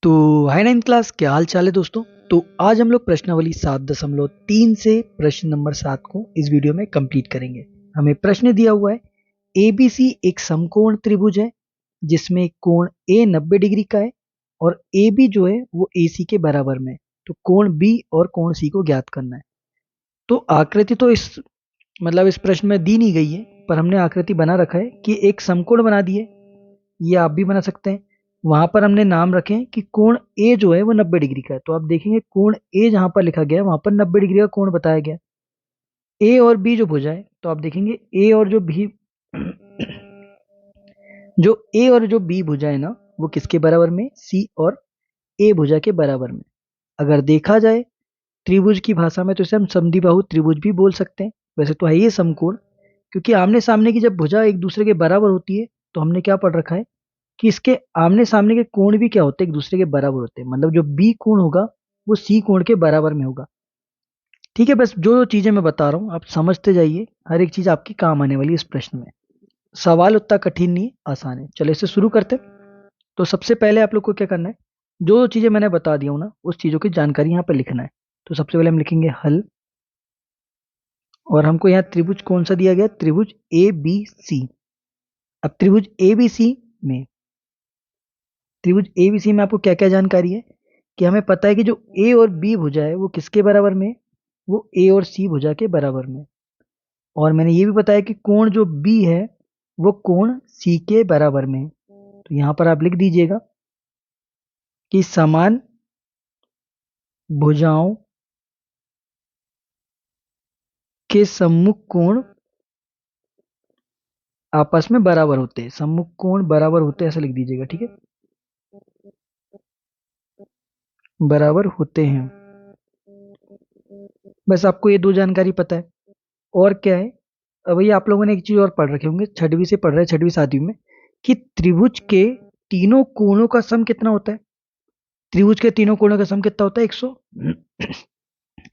तो हाय nine class, क्या हाल चाल है दोस्तों। तो आज हम लोग प्रश्नावली 7.3 से प्रश्न नंबर 7 को इस वीडियो में कंप्लीट करेंगे। हमें प्रश्न दिया हुआ है, एबीसी एक समकोण त्रिभुज है जिसमें कोण ए 90 डिग्री का है और ए बी जो है वो ए सी के बराबर में है। तो कोण बी और कोण सी को ज्ञात करना है। तो आकृति तो इस प्रश्न में दी नहीं गई है, पर हमने आकृति बना रखा है कि एक समकोण बना दिए। ये आप भी बना सकते हैं। वहां पर हमने नाम रखे हैं कि कोण ए जो है वो 90 डिग्री का है। तो आप देखेंगे कोण ए जहां पर लिखा गया है वहां पर 90 डिग्री का कोण बताया गया। ए और बी जो भुजा है, तो आप देखेंगे ए और जो बी जो ए और जो बी भुजा है ना, वो किसके बराबर में, सी और ए भुजा के बराबर में। अगर देखा जाए त्रिभुज की भाषा में तो इसे हम समद्विबाहु त्रिभुज भी बोल सकते हैं। वैसे तो है ये समकोण, क्योंकि आमने सामने की जब भुजा एक दूसरे के बराबर होती है तो हमने क्या पढ़ रखा है कि इसके आमने सामने के कोण भी क्या होते हैं, एक दूसरे के बराबर होते हैं। मतलब जो बी कोण होगा वो सी कोण के बराबर में होगा। ठीक है, बस जो जो चीजें मैं बता रहा हूँ आप समझते जाइए, हर एक चीज आपकी काम आने वाली है इस प्रश्न में। सवाल उतना कठिन नहीं, आसान है। चलो इसे शुरू करते हैं। तो सबसे पहले आप लोग को क्या करना है, जो जो चीजें मैंने बता दी हूँ ना उस चीजों की जानकारी यहाँ पर लिखना है। तो सबसे पहले हम लिखेंगे हल, और हमको यहाँ त्रिभुज कौन सा दिया गया, त्रिभुज ए बी सी। अब त्रिभुज ए बी सी में त्रिभुज एबीसी में आपको क्या क्या जानकारी है कि हमें पता है कि जो ए और बी भुजा है वो किसके बराबर में है, वो ए और सी भुजा के बराबर में। और मैंने ये भी बताया कि कोण जो बी है वो कोण सी के बराबर में है। तो यहां पर आप लिख दीजिएगा कि समान भुजाओं के सम्मुख कोण आपस में बराबर होते हैं। सम्मुख कोण बराबर होते हैं ऐसा लिख दीजिएगा, ठीक है, बराबर होते हैं। बस आपको ये दो जानकारी पता है। और क्या है, अब ये आप लोगों ने एक चीज और पढ़ रखे होंगे, छठवीं से पढ़ रहे हैं, छठवीं सातवीं में, कि त्रिभुज के तीनों कोणों का सम कितना होता है। त्रिभुज के तीनों कोणों का सम कितना होता है,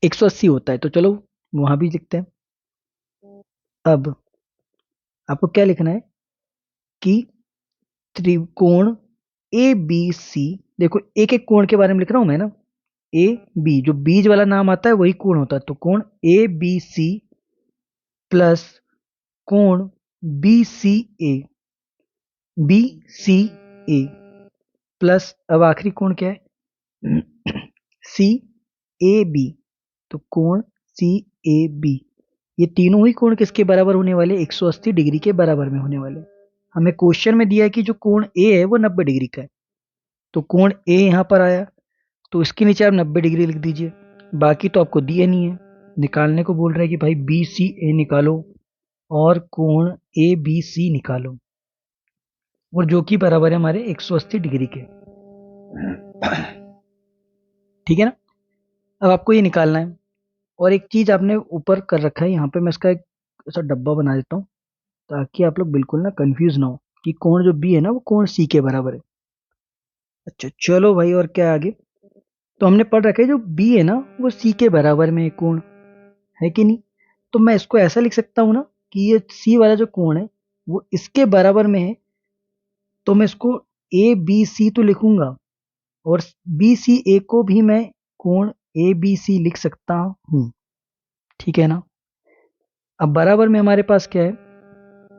180 होता है। तो चलो वहां भी लिखते हैं। अब आपको क्या लिखना है कि त्रिकोण ए बी सी, देखो एक एक कोण के बारे में लिख रहा हूं मैं ना, ए बी जो बीज वाला नाम आता है वही कोण होता है। तो कोण ए बी सी प्लस कोण बी सी ए, बी सी ए प्लस अब आखिरी कोण क्या है, सी ए बी। तो कोण सी ए बी, ये तीनों ही कोण किसके बराबर होने वाले, 180 डिग्री के बराबर में होने वाले। हमें क्वेश्चन में दिया है कि जो कोण ए है वो 90 डिग्री का है। तो कोण ए यहां पर आया, तो इसके नीचे आप 90 डिग्री लिख दीजिए। बाकी तो आपको दिया नहीं है, निकालने को बोल रहे हैं कि भाई बी सी ए निकालो और कोण ए बी सी निकालो, और जो कि बराबर है हमारे 180 डिग्री के। ठीक है ना। अब आपको ये निकालना है। और एक चीज आपने ऊपर कर रखा है, यहाँ पे मैं इसका एक ऐसा डब्बा बना देता हूँ ताकि आप लोग बिल्कुल ना कंफ्यूज ना हो कि कोण जो बी है ना वो कोण सी के बराबर है। अच्छा चलो भाई, और क्या है आगे। तो हमने पढ़ रखा है जो बी है ना वो सी के बराबर में है कोण, है कि नहीं। तो मैं इसको ऐसा लिख सकता हूँ ना कि ये सी वाला जो कोण है वो इसके बराबर में है। तो मैं इसको ए बी सी तो लिखूंगा, और बी सी ए को भी मैं कोण ए बी सी लिख सकता हूँ। ठीक है ना। अब बराबर में हमारे पास क्या है,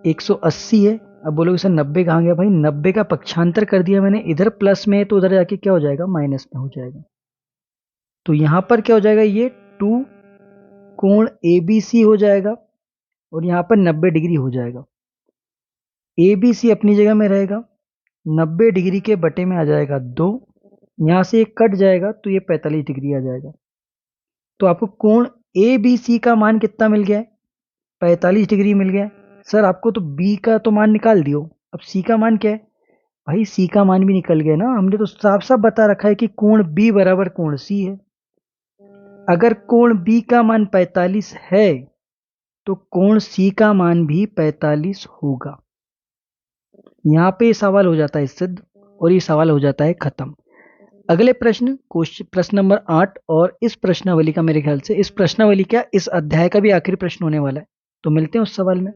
180 है। अब बोलोगे सर 90 कहाँ गया, भाई 90 का पक्षांतर कर दिया मैंने, इधर प्लस में है तो उधर जाके क्या हो जाएगा, माइनस में हो जाएगा। तो यहां पर क्या हो जाएगा, ये 2 कोण ए बी सी हो जाएगा और यहाँ पर 90 डिग्री हो जाएगा। ए बी सी अपनी जगह में रहेगा, 90 डिग्री के बटे में आ जाएगा 2, यहां से एक कट जाएगा तो ये 45 डिग्री आ जाएगा। तो आपको कोण ए बी सी का मान कितना मिल गया है, 45 डिग्री मिल गया है। सर आपको तो बी का तो मान निकाल दियो, अब सी का मान क्या है, भाई सी का मान भी निकल गया ना। हमने तो साफ साफ बता रखा है कि कोण बी बराबर कोण सी है। अगर कोण बी का मान 45 है तो कोण सी का मान भी 45 होगा। यहाँ पे सवाल हो जाता है सिद्ध, और ये सवाल हो जाता है खत्म। अगले प्रश्न नंबर 8, और इस प्रश्नावली का मेरे ख्याल से इस प्रश्नावली क्या इस अध्याय का भी आखिरी प्रश्न होने वाला है। तो मिलते हैं उस सवाल में।